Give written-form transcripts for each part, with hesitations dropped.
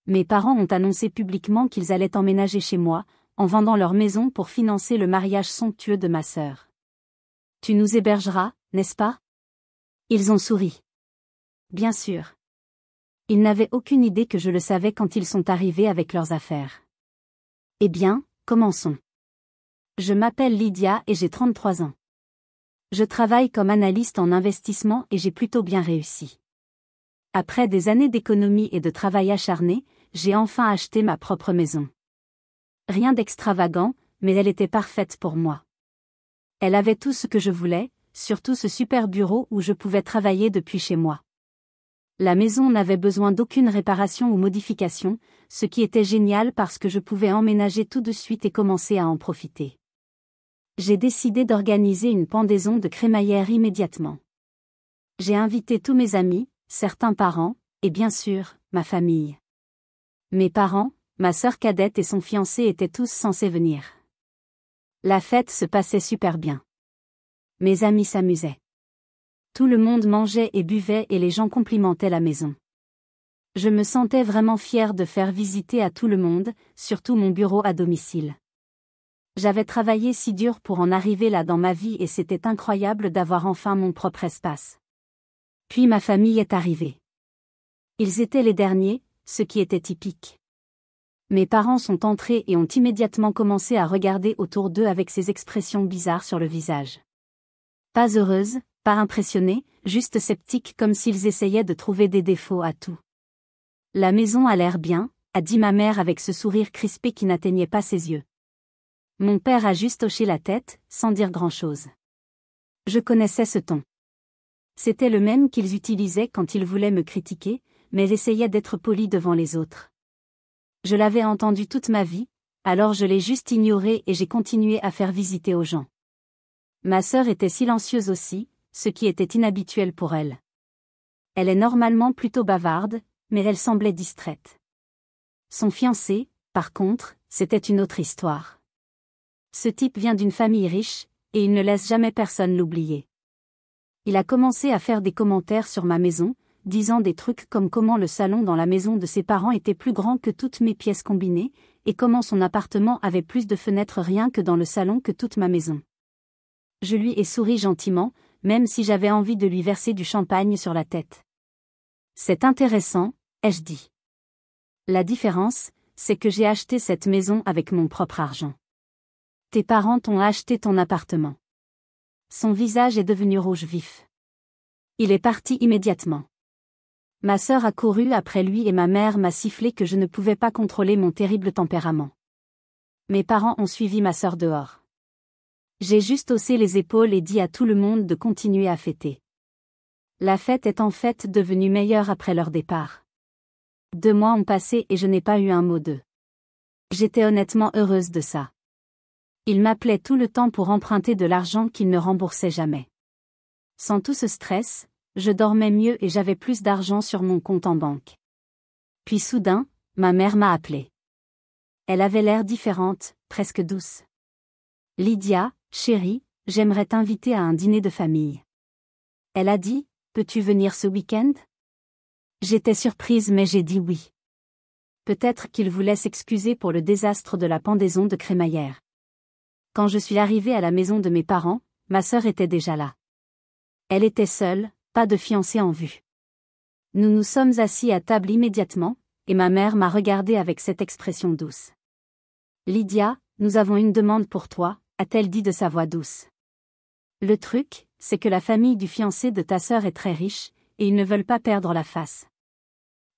Mes parents ont annoncé publiquement qu'ils allaient emménager chez moi, en vendant leur maison pour financer le mariage somptueux de ma sœur. Tu nous hébergeras, n'est-ce pas? Ils ont souri. Bien sûr. Ils n'avaient aucune idée que je le savais quand ils sont arrivés avec leurs affaires. Eh bien, commençons. Je m'appelle Lydia et j'ai 33 ans. Je travaille comme analyste en investissement et j'ai plutôt bien réussi. Après des années d'économie et de travail acharné, j'ai enfin acheté ma propre maison. Rien d'extravagant, mais elle était parfaite pour moi. Elle avait tout ce que je voulais, surtout ce super bureau où je pouvais travailler depuis chez moi. La maison n'avait besoin d'aucune réparation ou modification, ce qui était génial parce que je pouvais emménager tout de suite et commencer à en profiter. J'ai décidé d'organiser une pendaison de crémaillère immédiatement. J'ai invité tous mes amis, certains parents, et bien sûr, ma famille. Mes parents, ma sœur cadette et son fiancé étaient tous censés venir. La fête se passait super bien. Mes amis s'amusaient. Tout le monde mangeait et buvait et les gens complimentaient la maison. Je me sentais vraiment fière de faire visiter à tout le monde, surtout mon bureau à domicile. J'avais travaillé si dur pour en arriver là dans ma vie et c'était incroyable d'avoir enfin mon propre espace. Puis ma famille est arrivée. Ils étaient les derniers, ce qui était typique. Mes parents sont entrés et ont immédiatement commencé à regarder autour d'eux avec ces expressions bizarres sur le visage. Pas heureuse, pas impressionnée, juste sceptique comme s'ils essayaient de trouver des défauts à tout. La maison a l'air bien, a dit ma mère avec ce sourire crispé qui n'atteignait pas ses yeux. Mon père a juste hoché la tête, sans dire grand-chose. Je connaissais ce ton. C'était le même qu'ils utilisaient quand ils voulaient me critiquer, mais essayaient d'être polis devant les autres. Je l'avais entendu toute ma vie, alors je l'ai juste ignoré et j'ai continué à faire visiter aux gens. Ma sœur était silencieuse aussi, ce qui était inhabituel pour elle. Elle est normalement plutôt bavarde, mais elle semblait distraite. Son fiancé, par contre, c'était une autre histoire. Ce type vient d'une famille riche, et il ne laisse jamais personne l'oublier. Il a commencé à faire des commentaires sur ma maison, disant des trucs comme comment le salon dans la maison de ses parents était plus grand que toutes mes pièces combinées, et comment son appartement avait plus de fenêtres rien que dans le salon que toute ma maison. Je lui ai souri gentiment, même si j'avais envie de lui verser du champagne sur la tête. C'est intéressant, ai-je dit. La différence, c'est que j'ai acheté cette maison avec mon propre argent. Tes parents t'ont acheté ton appartement. Son visage est devenu rouge vif. Il est parti immédiatement. Ma sœur a couru après lui et ma mère m'a sifflé que je ne pouvais pas contrôler mon terrible tempérament. Mes parents ont suivi ma sœur dehors. J'ai juste haussé les épaules et dit à tout le monde de continuer à fêter. La fête est en fait devenue meilleure après leur départ. 2 mois ont passé et je n'ai pas eu un mot d'eux. J'étais honnêtement heureuse de ça. Ils m'appelaient tout le temps pour emprunter de l'argent qu'ils ne remboursaient jamais. Sans tout ce stress, je dormais mieux et j'avais plus d'argent sur mon compte en banque. Puis soudain, ma mère m'a appelée. Elle avait l'air différente, presque douce. Lydia, chérie, j'aimerais t'inviter à un dîner de famille. Elle a dit, peux-tu venir ce week-end? J'étais surprise mais j'ai dit oui. Peut-être qu'il voulait s'excuser pour le désastre de la pendaison de crémaillère. Quand je suis arrivée à la maison de mes parents, ma sœur était déjà là. Elle était seule, pas de fiancé en vue. Nous nous sommes assis à table immédiatement, et ma mère m'a regardée avec cette expression douce. Lydia, nous avons une demande pour toi, a-t-elle dit de sa voix douce. Le truc, c'est que la famille du fiancé de ta sœur est très riche, et ils ne veulent pas perdre la face.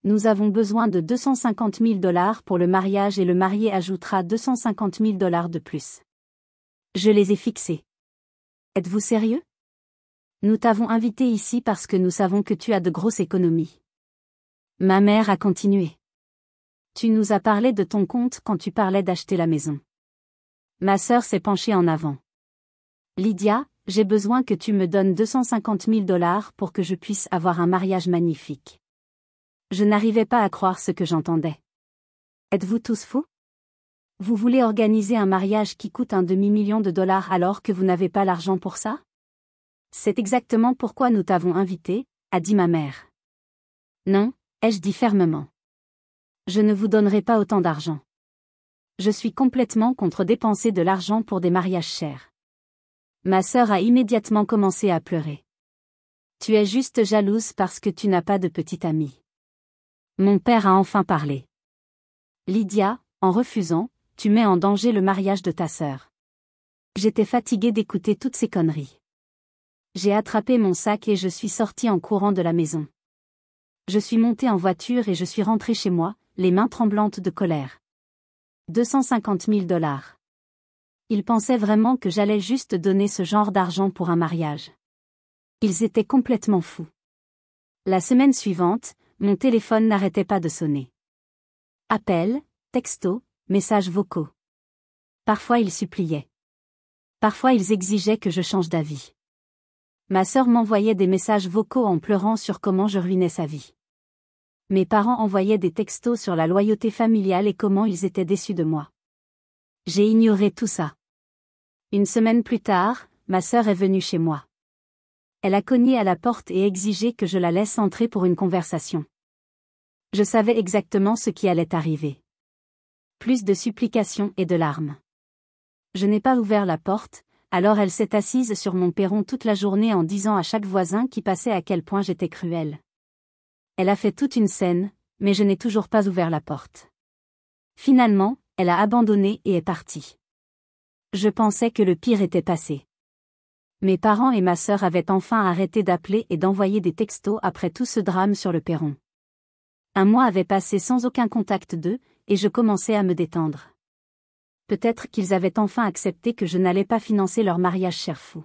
Nous avons besoin de 250 000 $ pour le mariage et le marié ajoutera 250 000 $ de plus. Je les ai fixés. Êtes-vous sérieux? Nous t'avons invité ici parce que nous savons que tu as de grosses économies. Ma mère a continué. Tu nous as parlé de ton compte quand tu parlais d'acheter la maison. Ma sœur s'est penchée en avant. Lydia, j'ai besoin que tu me donnes 250 000 $ pour que je puisse avoir un mariage magnifique. Je n'arrivais pas à croire ce que j'entendais. Êtes-vous tous fous? Vous voulez organiser un mariage qui coûte un demi-million de dollars alors que vous n'avez pas l'argent pour ça? C'est exactement pourquoi nous t'avons invité, a dit ma mère. Non, ai-je dit fermement. Je ne vous donnerai pas autant d'argent. Je suis complètement contre dépenser de l'argent pour des mariages chers. Ma sœur a immédiatement commencé à pleurer. Tu es juste jalouse parce que tu n'as pas de petite amie. Mon père a enfin parlé. Lydia, en refusant, tu mets en danger le mariage de ta sœur. J'étais fatiguée d'écouter toutes ces conneries. J'ai attrapé mon sac et je suis sortie en courant de la maison. Je suis montée en voiture et je suis rentrée chez moi, les mains tremblantes de colère. 250 000 $. Ils pensaient vraiment que j'allais juste donner ce genre d'argent pour un mariage. Ils étaient complètement fous. La semaine suivante, mon téléphone n'arrêtait pas de sonner. Appels, textos, messages vocaux. Parfois ils suppliaient. Parfois ils exigeaient que je change d'avis. Ma sœur m'envoyait des messages vocaux en pleurant sur comment je ruinais sa vie. Mes parents envoyaient des textos sur la loyauté familiale et comment ils étaient déçus de moi. J'ai ignoré tout ça. Une semaine plus tard, ma sœur est venue chez moi. Elle a cogné à la porte et exigé que je la laisse entrer pour une conversation. Je savais exactement ce qui allait arriver. Plus de supplications et de larmes. Je n'ai pas ouvert la porte, alors elle s'est assise sur mon perron toute la journée en disant à chaque voisin qui passait à quel point j'étais cruelle. Elle a fait toute une scène, mais je n'ai toujours pas ouvert la porte. Finalement, elle a abandonné et est partie. Je pensais que le pire était passé. Mes parents et ma sœur avaient enfin arrêté d'appeler et d'envoyer des textos après tout ce drame sur le perron. Un mois avait passé sans aucun contact d'eux, et je commençais à me détendre. Peut-être qu'ils avaient enfin accepté que je n'allais pas financer leur mariage cher fou.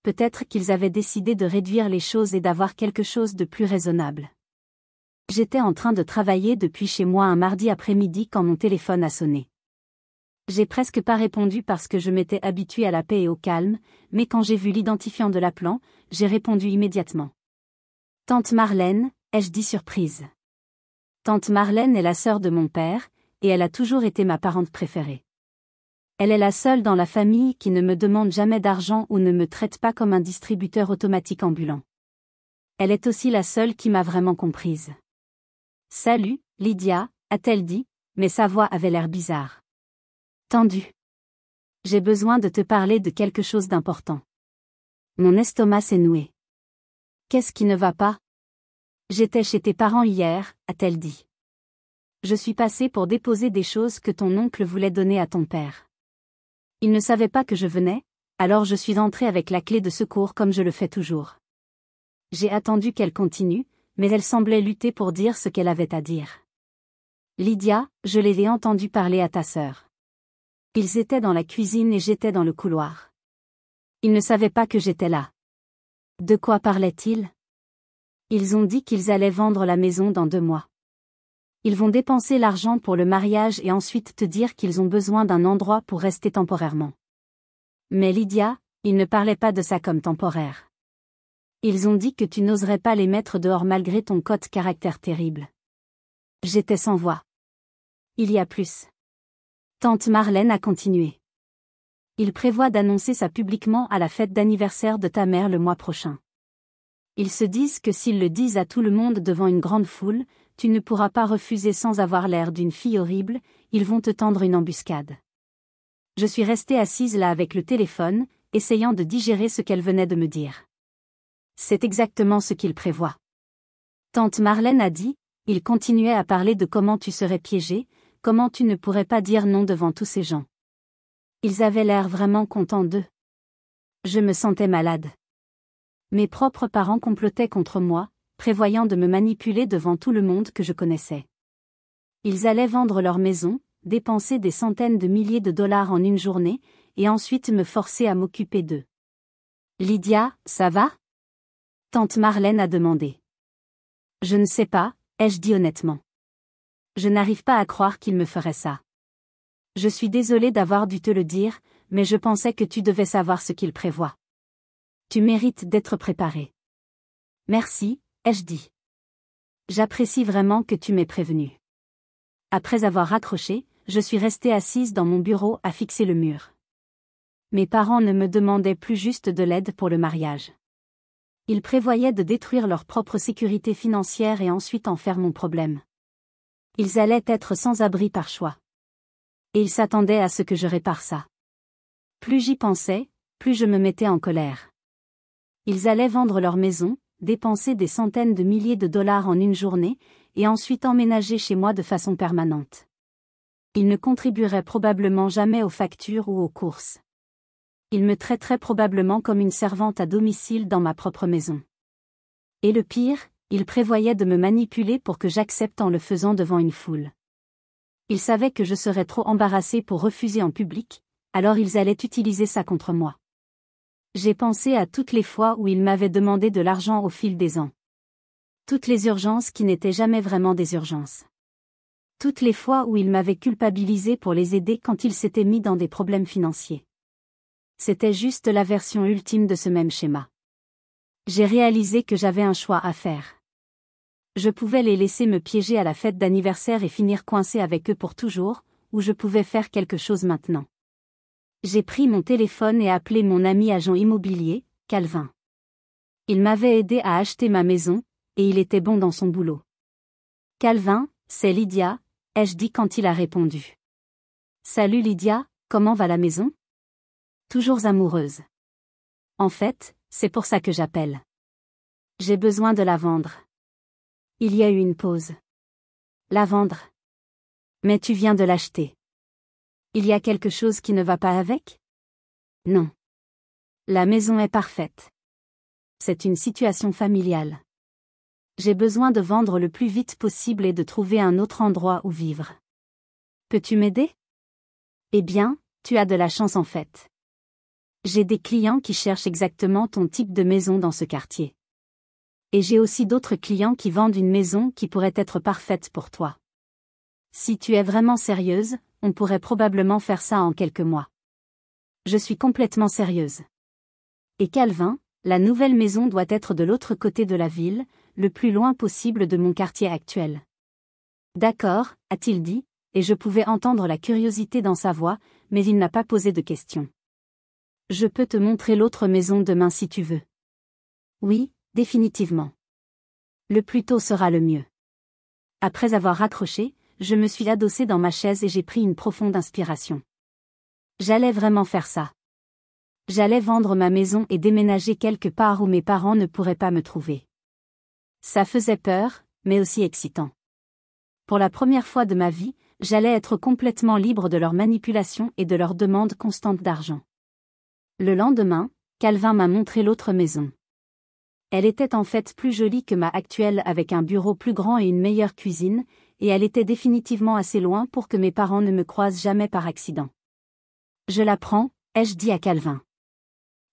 Peut-être qu'ils avaient décidé de réduire les choses et d'avoir quelque chose de plus raisonnable. J'étais en train de travailler depuis chez moi un mardi après-midi quand mon téléphone a sonné. J'ai presque pas répondu parce que je m'étais habituée à la paix et au calme, mais quand j'ai vu l'identifiant de l'appelant, j'ai répondu immédiatement. Tante Marlène, ai-je dit surprise. Tante Marlène est la sœur de mon père, et elle a toujours été ma parente préférée. Elle est la seule dans la famille qui ne me demande jamais d'argent ou ne me traite pas comme un distributeur automatique ambulant. Elle est aussi la seule qui m'a vraiment comprise. Salut, Lydia, a-t-elle dit, mais sa voix avait l'air bizarre. Tendue. J'ai besoin de te parler de quelque chose d'important. Mon estomac s'est noué. Qu'est-ce qui ne va pas? J'étais chez tes parents hier, a-t-elle dit. Je suis passée pour déposer des choses que ton oncle voulait donner à ton père. Il ne savait pas que je venais, alors je suis entrée avec la clé de secours comme je le fais toujours. J'ai attendu qu'elle continue, mais elle semblait lutter pour dire ce qu'elle avait à dire. Lydia, je l'ai entendu parler à ta sœur. Ils étaient dans la cuisine et j'étais dans le couloir. Ils ne savaient pas que j'étais là. De quoi parlaient-ils? Ils ont dit qu'ils allaient vendre la maison dans 2 mois. Ils vont dépenser l'argent pour le mariage et ensuite te dire qu'ils ont besoin d'un endroit pour rester temporairement. Mais Lydia, ils ne parlaient pas de ça comme temporaire. Ils ont dit que tu n'oserais pas les mettre dehors malgré ton code caractère terrible. J'étais sans voix. Il y a plus. Tante Marlène a continué. Il prévoit d'annoncer ça publiquement à la fête d'anniversaire de ta mère le mois prochain. Ils se disent que s'ils le disent à tout le monde devant une grande foule, tu ne pourras pas refuser sans avoir l'air d'une fille horrible, ils vont te tendre une embuscade. Je suis restée assise là avec le téléphone, essayant de digérer ce qu'elle venait de me dire. C'est exactement ce qu'il prévoit. Tante Marlène a dit, il continuait à parler de comment tu serais piégée, comment tu ne pourrais pas dire non devant tous ces gens. Ils avaient l'air vraiment contents d'eux. Je me sentais malade. Mes propres parents complotaient contre moi, prévoyant de me manipuler devant tout le monde que je connaissais. Ils allaient vendre leur maison, dépenser des centaines de milliers de dollars en une journée, et ensuite me forcer à m'occuper d'eux. Lydia, ça va? Tante Marlène a demandé. Je ne sais pas, ai-je dit honnêtement. Je n'arrive pas à croire qu'il me ferait ça. Je suis désolée d'avoir dû te le dire, mais je pensais que tu devais savoir ce qu'il prévoit. Tu mérites d'être préparée. Merci, ai-je dit. J'apprécie vraiment que tu m'aies prévenu. Après avoir raccroché, je suis restée assise dans mon bureau à fixer le mur. Mes parents ne me demandaient plus juste de l'aide pour le mariage. Ils prévoyaient de détruire leur propre sécurité financière et ensuite en faire mon problème. Ils allaient être sans abri par choix. Et ils s'attendaient à ce que je répare ça. Plus j'y pensais, plus je me mettais en colère. Ils allaient vendre leur maison, dépenser des centaines de milliers de dollars en une journée, et ensuite emménager chez moi de façon permanente. Ils ne contribueraient probablement jamais aux factures ou aux courses. Ils me traiteraient probablement comme une servante à domicile dans ma propre maison. Et le pire, ils prévoyaient de me manipuler pour que j'accepte en le faisant devant une foule. Ils savaient que je serais trop embarrassée pour refuser en public, alors ils allaient utiliser ça contre moi. J'ai pensé à toutes les fois où ils m'avaient demandé de l'argent au fil des ans. Toutes les urgences qui n'étaient jamais vraiment des urgences. Toutes les fois où ils m'avaient culpabilisée pour les aider quand ils s'étaient mis dans des problèmes financiers. C'était juste la version ultime de ce même schéma. J'ai réalisé que j'avais un choix à faire. Je pouvais les laisser me piéger à la fête d'anniversaire et finir coincé avec eux pour toujours, ou je pouvais faire quelque chose maintenant. J'ai pris mon téléphone et appelé mon ami agent immobilier, Calvin. Il m'avait aidé à acheter ma maison, et il était bon dans son boulot. Calvin, c'est Lydia, ai-je dit quand il a répondu. Salut Lydia, comment va la maison? Toujours amoureuse. En fait, c'est pour ça que j'appelle. J'ai besoin de la vendre. Il y a eu une pause. La vendre? Mais tu viens de l'acheter. Il y a quelque chose qui ne va pas avec? Non. La maison est parfaite. C'est une situation familiale. J'ai besoin de vendre le plus vite possible et de trouver un autre endroit où vivre. Peux-tu m'aider? Eh bien, tu as de la chance en fait. J'ai des clients qui cherchent exactement ton type de maison dans ce quartier. Et j'ai aussi d'autres clients qui vendent une maison qui pourrait être parfaite pour toi. Si tu es vraiment sérieuse, on pourrait probablement faire ça en quelques mois. Je suis complètement sérieuse. Et Calvin, la nouvelle maison doit être de l'autre côté de la ville, le plus loin possible de mon quartier actuel. D'accord, a-t-il dit, et je pouvais entendre la curiosité dans sa voix, mais il n'a pas posé de questions. Je peux te montrer l'autre maison demain si tu veux. Oui, définitivement. Le plus tôt sera le mieux. Après avoir raccroché, je me suis adossée dans ma chaise et j'ai pris une profonde inspiration. J'allais vraiment faire ça. J'allais vendre ma maison et déménager quelque part où mes parents ne pourraient pas me trouver. Ça faisait peur, mais aussi excitant. Pour la première fois de ma vie, j'allais être complètement libre de leur manipulation et de leur demande constante d'argent. Le lendemain, Calvin m'a montré l'autre maison. Elle était en fait plus jolie que ma actuelle avec un bureau plus grand et une meilleure cuisine, et elle était définitivement assez loin pour que mes parents ne me croisent jamais par accident. Je la prends, ai-je dit à Calvin.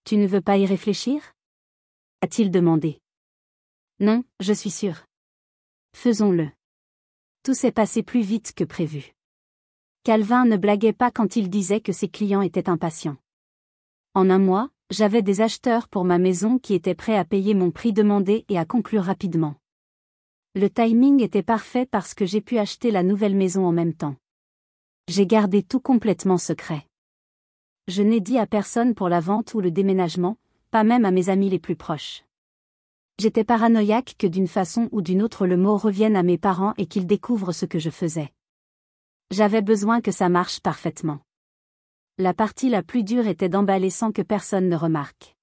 Tu ne veux pas y réfléchir? A-t-il demandé. Non, je suis sûre. Faisons-le. Tout s'est passé plus vite que prévu. Calvin ne blaguait pas quand il disait que ses clients étaient impatients. En un mois, j'avais des acheteurs pour ma maison qui étaient prêts à payer mon prix demandé et à conclure rapidement. Le timing était parfait parce que j'ai pu acheter la nouvelle maison en même temps. J'ai gardé tout complètement secret. Je n'ai dit à personne pour la vente ou le déménagement, pas même à mes amis les plus proches. J'étais paranoïaque que d'une façon ou d'une autre le mot revienne à mes parents et qu'ils découvrent ce que je faisais. J'avais besoin que ça marche parfaitement. La partie la plus dure était d'emballer sans que personne ne remarque.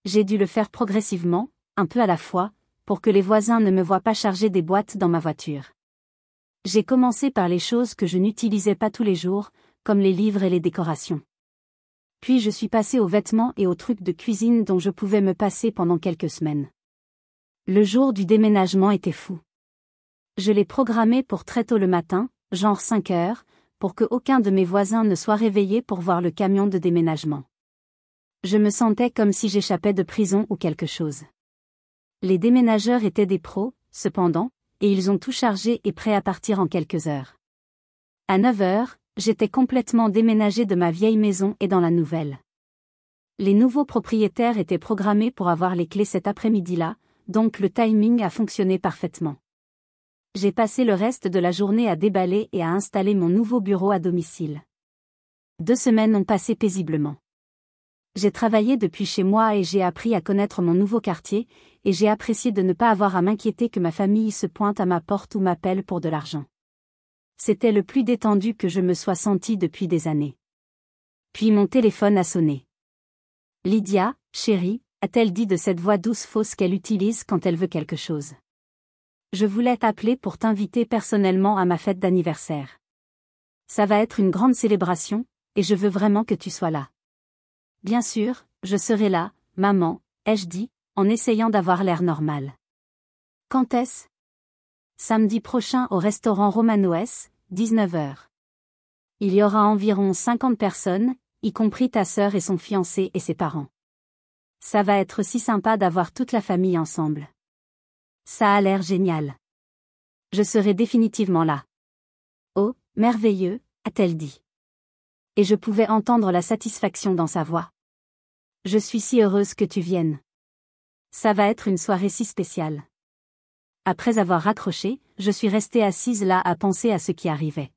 J'ai dû le faire progressivement, un peu à la fois, pour que les voisins ne me voient pas charger des boîtes dans ma voiture. J'ai commencé par les choses que je n'utilisais pas tous les jours, comme les livres et les décorations. Puis je suis passé aux vêtements et aux trucs de cuisine dont je pouvais me passer pendant quelques semaines. Le jour du déménagement était fou. Je l'ai programmé pour très tôt le matin, genre 5 heures, pour que aucun de mes voisins ne soit réveillé pour voir le camion de déménagement. Je me sentais comme si j'échappais de prison ou quelque chose. Les déménageurs étaient des pros, cependant, et ils ont tout chargé et prêt à partir en quelques heures. À 9 heures, j'étais complètement déménagé de ma vieille maison et dans la nouvelle. Les nouveaux propriétaires étaient programmés pour avoir les clés cet après-midi-là, donc le timing a fonctionné parfaitement. J'ai passé le reste de la journée à déballer et à installer mon nouveau bureau à domicile. 2 semaines ont passé paisiblement. J'ai travaillé depuis chez moi et j'ai appris à connaître mon nouveau quartier, et j'ai apprécié de ne pas avoir à m'inquiéter que ma famille se pointe à ma porte ou m'appelle pour de l'argent. C'était le plus détendu que je me sois senti depuis des années. Puis mon téléphone a sonné. Lydia, chérie, a-t-elle dit de cette voix douce fausse qu'elle utilise quand elle veut quelque chose. Je voulais t'appeler pour t'inviter personnellement à ma fête d'anniversaire. Ça va être une grande célébration, et je veux vraiment que tu sois là. Bien sûr, je serai là, maman, ai-je dit, en essayant d'avoir l'air normal. Quand est-ce? Samedi prochain au restaurant Romanoès, 19h. Il y aura environ 50 personnes, y compris ta sœur et son fiancé et ses parents. Ça va être si sympa d'avoir toute la famille ensemble. Ça a l'air génial. Je serai définitivement là. Oh, merveilleux, a-t-elle dit. Et je pouvais entendre la satisfaction dans sa voix. Je suis si heureuse que tu viennes. Ça va être une soirée si spéciale. Après avoir raccroché, je suis restée assise là à penser à ce qui arrivait.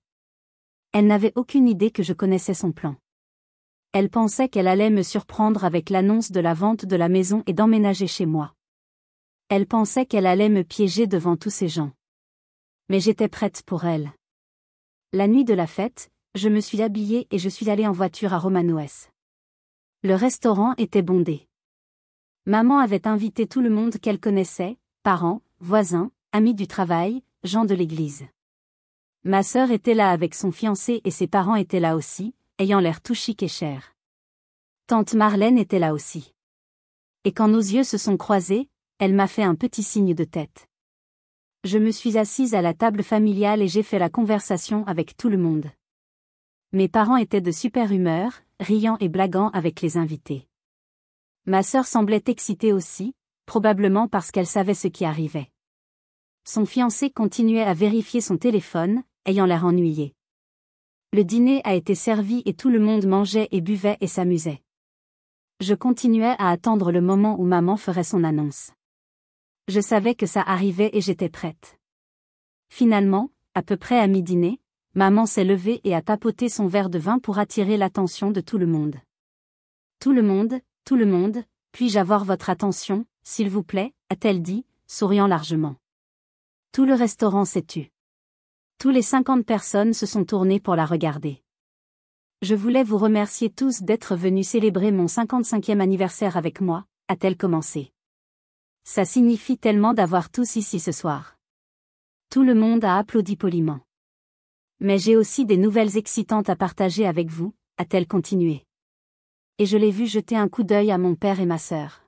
Elle n'avait aucune idée que je connaissais son plan. Elle pensait qu'elle allait me surprendre avec l'annonce de la vente de la maison et d'emménager chez moi. Elle pensait qu'elle allait me piéger devant tous ces gens. Mais j'étais prête pour elle. La nuit de la fête, je me suis habillée et je suis allée en voiture à Romanoès. Le restaurant était bondé. Maman avait invité tout le monde qu'elle connaissait, parents, voisins, amis du travail, gens de l'église. Ma sœur était là avec son fiancé et ses parents étaient là aussi, ayant l'air tout chic et cher. Tante Marlène était là aussi. Et quand nos yeux se sont croisés, elle m'a fait un petit signe de tête. Je me suis assise à la table familiale et j'ai fait la conversation avec tout le monde. Mes parents étaient de super humeur, riant et blaguant avec les invités. Ma sœur semblait excitée aussi, probablement parce qu'elle savait ce qui arrivait. Son fiancé continuait à vérifier son téléphone, ayant l'air ennuyé. Le dîner a été servi et tout le monde mangeait et buvait et s'amusait. Je continuais à attendre le moment où maman ferait son annonce. Je savais que ça arrivait et j'étais prête. Finalement, à peu près à mi-dîner, maman s'est levée et a tapoté son verre de vin pour attirer l'attention de tout le monde. Tout le monde, puis-je avoir votre attention, s'il vous plaît, a-t-elle dit, souriant largement. Tout le restaurant s'est tu. Tous les 50 personnes se sont tournées pour la regarder. Je voulais vous remercier tous d'être venus célébrer mon 55e anniversaire avec moi, a-t-elle commencé. Ça signifie tellement d'avoir tous ici ce soir. Tout le monde a applaudi poliment. Mais j'ai aussi des nouvelles excitantes à partager avec vous, a-t-elle continué. Et je l'ai vu jeter un coup d'œil à mon père et ma sœur.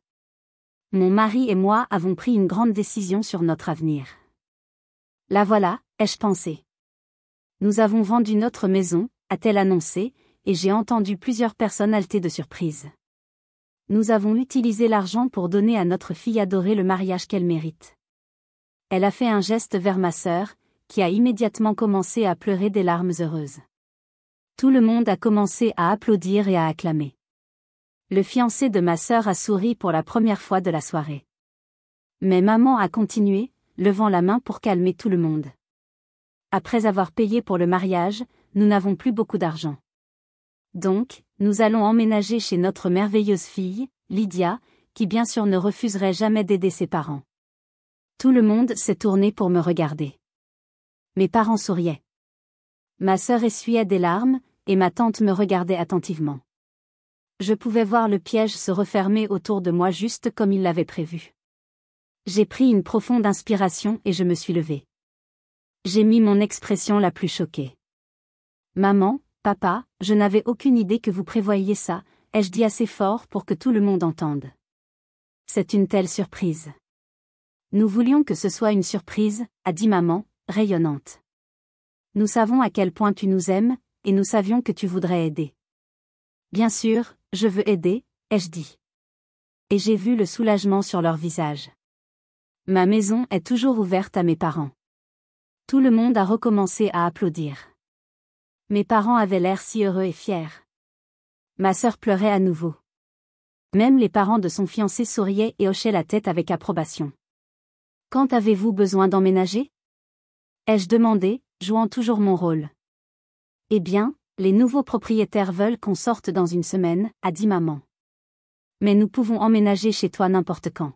Mon mari et moi avons pris une grande décision sur notre avenir. La voilà, ai-je pensé. Nous avons vendu notre maison, a-t-elle annoncé, et j'ai entendu plusieurs personnes halter de surprise. Nous avons utilisé l'argent pour donner à notre fille adorée le mariage qu'elle mérite. Elle a fait un geste vers ma sœur, qui a immédiatement commencé à pleurer des larmes heureuses. Tout le monde a commencé à applaudir et à acclamer. Le fiancé de ma sœur a souri pour la première fois de la soirée. Mais maman a continué, levant la main pour calmer tout le monde. Après avoir payé pour le mariage, nous n'avons plus beaucoup d'argent. Donc, nous allons emménager chez notre merveilleuse fille, Lydia, qui bien sûr ne refuserait jamais d'aider ses parents. Tout le monde s'est tourné pour me regarder. Mes parents souriaient. Ma sœur essuyait des larmes, et ma tante me regardait attentivement. Je pouvais voir le piège se refermer autour de moi juste comme il l'avait prévu. J'ai pris une profonde inspiration et je me suis levée. J'ai mis mon expression la plus choquée. Maman, papa, je n'avais aucune idée que vous prévoyiez ça, ai-je dit assez fort pour que tout le monde entende. C'est une telle surprise. Nous voulions que ce soit une surprise, a dit maman, rayonnante. Nous savons à quel point tu nous aimes, et nous savions que tu voudrais aider. Bien sûr, je veux aider, ai-je dit. Et j'ai vu le soulagement sur leur visage. Ma maison est toujours ouverte à mes parents. Tout le monde a recommencé à applaudir. Mes parents avaient l'air si heureux et fiers. Ma sœur pleurait à nouveau. Même les parents de son fiancé souriaient et hochaient la tête avec approbation. Quand avez-vous besoin d'emménager? Ai-je demandé, jouant toujours mon rôle. Eh bien, les nouveaux propriétaires veulent qu'on sorte dans une semaine, a dit maman. Mais nous pouvons emménager chez toi n'importe quand.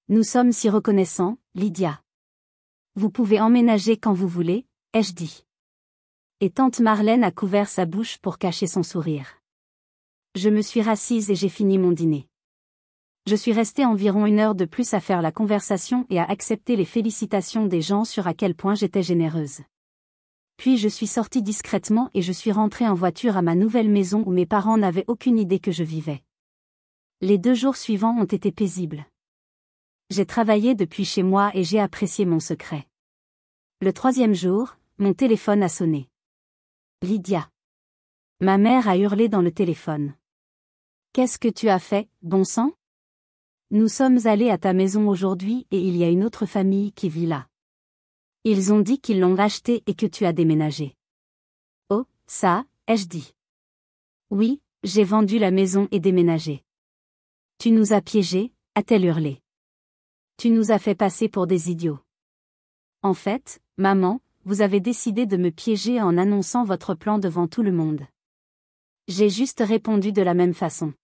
Nous sommes si reconnaissants, Lydia. Vous pouvez emménager quand vous voulez, ai-je dit. Et tante Marlène a couvert sa bouche pour cacher son sourire. Je me suis rassise et j'ai fini mon dîner. Je suis restée environ 1 heure de plus à faire la conversation et à accepter les félicitations des gens sur à quel point j'étais généreuse. Puis je suis sortie discrètement et je suis rentrée en voiture à ma nouvelle maison où mes parents n'avaient aucune idée que je vivais. Les 2 jours suivants ont été paisibles. J'ai travaillé depuis chez moi et j'ai apprécié mon secret. Le 3e jour, mon téléphone a sonné. Lydia. Ma mère a hurlé dans le téléphone. Qu'est-ce que tu as fait, bon sang? Nous sommes allés à ta maison aujourd'hui et il y a une autre famille qui vit là. Ils ont dit qu'ils l'ont acheté et que tu as déménagé. Oh, ça, ai-je dit? Oui, j'ai vendu la maison et déménagé. Tu nous as piégés, a-t-elle hurlé. Tu nous as fait passer pour des idiots. En fait, maman, vous avez décidé de me piéger en annonçant votre plan devant tout le monde. J'ai juste répondu de la même façon.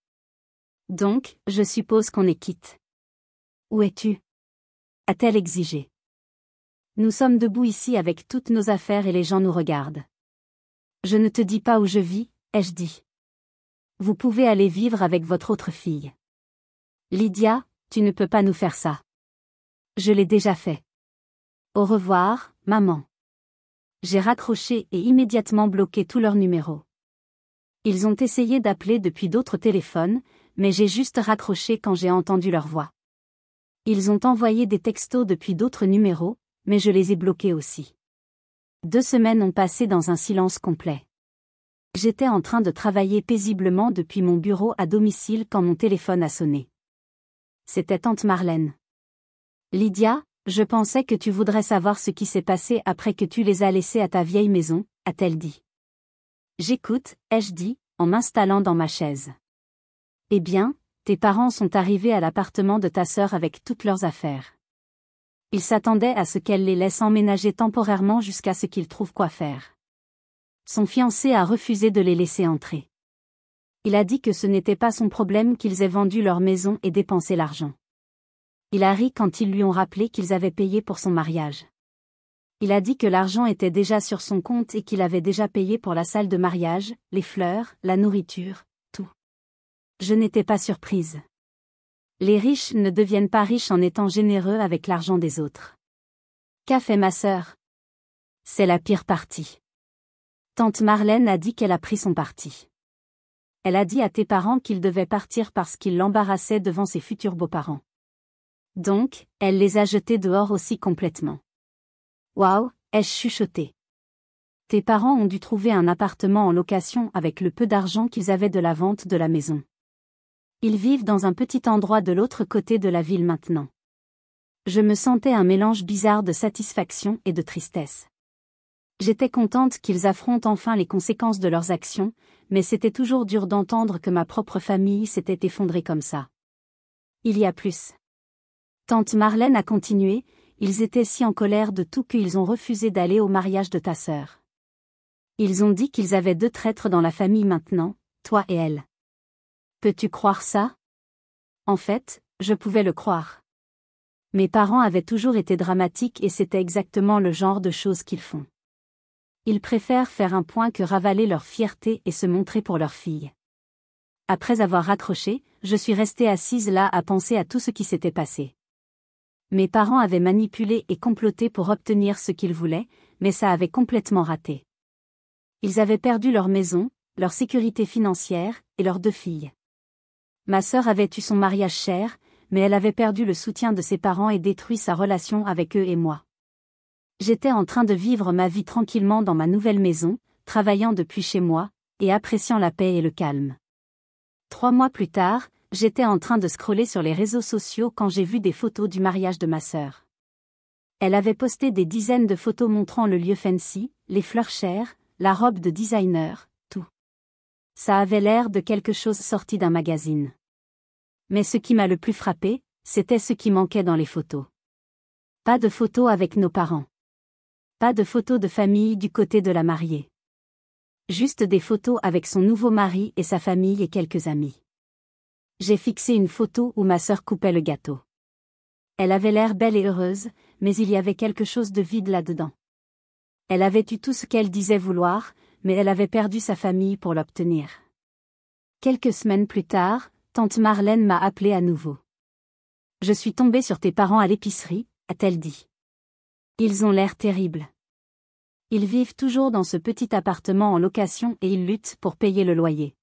Donc, je suppose qu'on est quitte. Où es-tu? A-t-elle exigé. Nous sommes debout ici avec toutes nos affaires et les gens nous regardent. Je ne te dis pas où je vis, ai-je dit. Vous pouvez aller vivre avec votre autre fille. Lydia, tu ne peux pas nous faire ça. Je l'ai déjà fait. Au revoir, maman. J'ai raccroché et immédiatement bloqué tous leurs numéros. Ils ont essayé d'appeler depuis d'autres téléphones, mais j'ai juste raccroché quand j'ai entendu leur voix. Ils ont envoyé des textos depuis d'autres numéros, mais je les ai bloqués aussi. 2 semaines ont passé dans un silence complet. J'étais en train de travailler paisiblement depuis mon bureau à domicile quand mon téléphone a sonné. C'était tante Marlène. Lydia, je pensais que tu voudrais savoir ce qui s'est passé après que tu les as laissés à ta vieille maison, a-t-elle dit. J'écoute, ai-je dit, en m'installant dans ma chaise. Eh bien, tes parents sont arrivés à l'appartement de ta sœur avec toutes leurs affaires. Ils s'attendaient à ce qu'elle les laisse emménager temporairement jusqu'à ce qu'ils trouvent quoi faire. Son fiancé a refusé de les laisser entrer. Il a dit que ce n'était pas son problème qu'ils aient vendu leur maison et dépensé l'argent. Il a ri quand ils lui ont rappelé qu'ils avaient payé pour son mariage. Il a dit que l'argent était déjà sur son compte et qu'il avait déjà payé pour la salle de mariage, les fleurs, la nourriture, tout. Je n'étais pas surprise. Les riches ne deviennent pas riches en étant généreux avec l'argent des autres. Qu'a fait ma sœur? C'est la pire partie. Tante Marlène a dit qu'elle a pris son parti. Elle a dit à tes parents qu'ils devaient partir parce qu'ils l'embarrassaient devant ses futurs beaux-parents. Donc, elle les a jetés dehors aussi complètement. Waouh, ai-je chuchoté. Tes parents ont dû trouver un appartement en location avec le peu d'argent qu'ils avaient de la vente de la maison. Ils vivent dans un petit endroit de l'autre côté de la ville maintenant. Je me sentais un mélange bizarre de satisfaction et de tristesse. J'étais contente qu'ils affrontent enfin les conséquences de leurs actions, mais c'était toujours dur d'entendre que ma propre famille s'était effondrée comme ça. Il y a plus. Tante Marlène a continué, ils étaient si en colère de tout qu'ils ont refusé d'aller au mariage de ta sœur. Ils ont dit qu'ils avaient 2 traîtres dans la famille maintenant, toi et elle. Peux-tu croire ça? En fait, je pouvais le croire. Mes parents avaient toujours été dramatiques et c'était exactement le genre de choses qu'ils font. Ils préfèrent faire un point que ravaler leur fierté et se montrer pour leur fille. Après avoir raccroché, je suis restée assise là à penser à tout ce qui s'était passé. Mes parents avaient manipulé et comploté pour obtenir ce qu'ils voulaient, mais ça avait complètement raté. Ils avaient perdu leur maison, leur sécurité financière, et leurs 2 filles. Ma sœur avait eu son mariage cher, mais elle avait perdu le soutien de ses parents et détruit sa relation avec eux et moi. J'étais en train de vivre ma vie tranquillement dans ma nouvelle maison, travaillant depuis chez moi, et appréciant la paix et le calme. 3 mois plus tard, j'étais en train de scroller sur les réseaux sociaux quand j'ai vu des photos du mariage de ma sœur. Elle avait posté des dizaines de photos montrant le lieu fancy, les fleurs chères, la robe de designer, tout. Ça avait l'air de quelque chose sorti d'un magazine. Mais ce qui m'a le plus frappé, c'était ce qui manquait dans les photos. Pas de photos avec nos parents. Pas de photos de famille du côté de la mariée. Juste des photos avec son nouveau mari et sa famille et quelques amis. J'ai fixé une photo où ma sœur coupait le gâteau. Elle avait l'air belle et heureuse, mais il y avait quelque chose de vide là-dedans. Elle avait eu tout ce qu'elle disait vouloir, mais elle avait perdu sa famille pour l'obtenir. Quelques semaines plus tard, tante Marlène m'a appelé à nouveau. « Je suis tombée sur tes parents à l'épicerie », a-t-elle dit. « Ils ont l'air terribles. Ils vivent toujours dans ce petit appartement en location et ils luttent pour payer le loyer.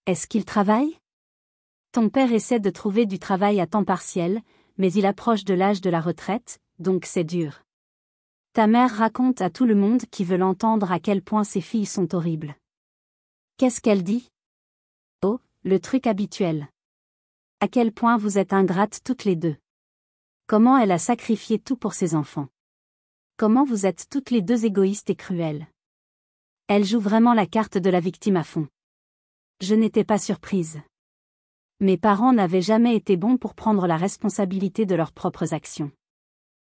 Est-ce qu'ils travaillent ? Ton père essaie de trouver du travail à temps partiel, mais il approche de l'âge de la retraite, donc c'est dur. Ta mère raconte à tout le monde qui veut l'entendre à quel point ses filles sont horribles. Qu'est-ce qu'elle dit ? Oh, le truc habituel. À quel point vous êtes ingrates toutes les deux. Comment elle a sacrifié tout pour ses enfants. Comment vous êtes toutes les deux égoïstes et cruelles. Elle joue vraiment la carte de la victime à fond. Je n'étais pas surprise. Mes parents n'avaient jamais été bons pour prendre la responsabilité de leurs propres actions.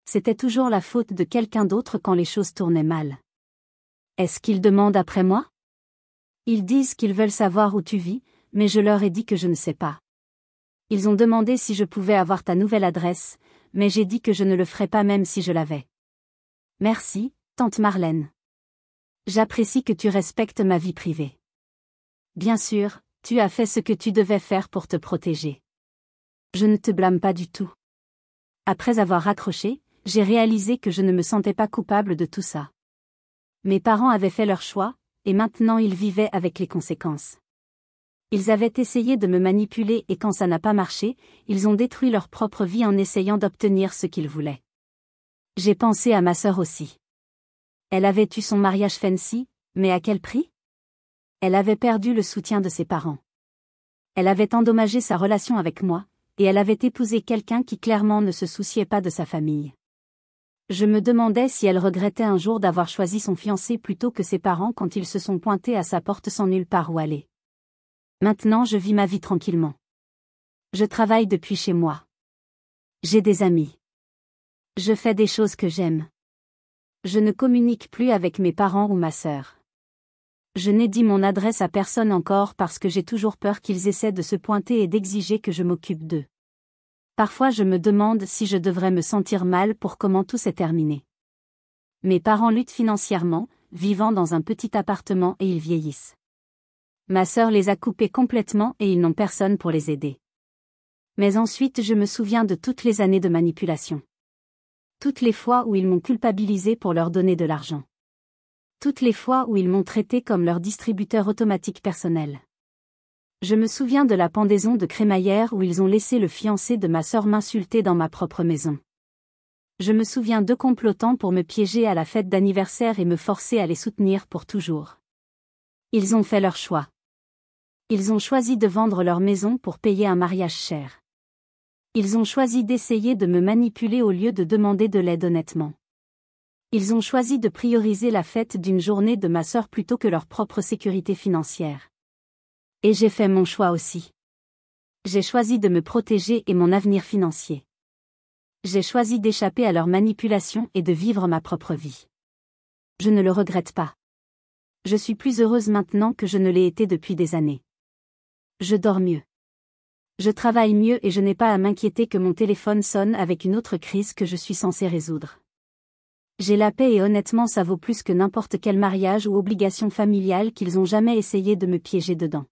C'était toujours la faute de quelqu'un d'autre quand les choses tournaient mal. Est-ce qu'ils demandent après moi ? Ils disent qu'ils veulent savoir où tu vis, mais je leur ai dit que je ne sais pas. Ils ont demandé si je pouvais avoir ta nouvelle adresse, mais j'ai dit que je ne le ferais pas même si je l'avais. Merci, tante Marlène. J'apprécie que tu respectes ma vie privée. Bien sûr, tu as fait ce que tu devais faire pour te protéger. Je ne te blâme pas du tout. Après avoir raccroché, j'ai réalisé que je ne me sentais pas coupable de tout ça. Mes parents avaient fait leur choix, et maintenant ils vivaient avec les conséquences. Ils avaient essayé de me manipuler et quand ça n'a pas marché, ils ont détruit leur propre vie en essayant d'obtenir ce qu'ils voulaient. J'ai pensé à ma sœur aussi. Elle avait eu son mariage fancy, mais à quel prix ? Elle avait perdu le soutien de ses parents. Elle avait endommagé sa relation avec moi, et elle avait épousé quelqu'un qui clairement ne se souciait pas de sa famille. Je me demandais si elle regrettait un jour d'avoir choisi son fiancé plutôt que ses parents quand ils se sont pointés à sa porte sans nulle part où aller. Maintenant je vis ma vie tranquillement. Je travaille depuis chez moi. J'ai des amis. Je fais des choses que j'aime. Je ne communique plus avec mes parents ou ma sœur. Je n'ai dit mon adresse à personne encore parce que j'ai toujours peur qu'ils essaient de se pointer et d'exiger que je m'occupe d'eux. Parfois je me demande si je devrais me sentir mal pour comment tout s'est terminé. Mes parents luttent financièrement, vivant dans un petit appartement et ils vieillissent. Ma sœur les a coupés complètement et ils n'ont personne pour les aider. Mais ensuite je me souviens de toutes les années de manipulation. Toutes les fois où ils m'ont culpabilisé pour leur donner de l'argent. Toutes les fois où ils m'ont traité comme leur distributeur automatique personnel. Je me souviens de la pendaison de crémaillère où ils ont laissé le fiancé de ma sœur m'insulter dans ma propre maison. Je me souviens d'eux complotant pour me piéger à la fête d'anniversaire et me forcer à les soutenir pour toujours. Ils ont fait leur choix. Ils ont choisi de vendre leur maison pour payer un mariage cher. Ils ont choisi d'essayer de me manipuler au lieu de demander de l'aide honnêtement. Ils ont choisi de prioriser la fête d'une journée de ma sœur plutôt que leur propre sécurité financière. Et j'ai fait mon choix aussi. J'ai choisi de me protéger et mon avenir financier. J'ai choisi d'échapper à leur manipulation et de vivre ma propre vie. Je ne le regrette pas. Je suis plus heureuse maintenant que je ne l'ai été depuis des années. Je dors mieux. Je travaille mieux et je n'ai pas à m'inquiéter que mon téléphone sonne avec une autre crise que je suis censée résoudre. J'ai la paix et honnêtement ça vaut plus que n'importe quel mariage ou obligation familiale qu'ils ont jamais essayé de me piéger dedans.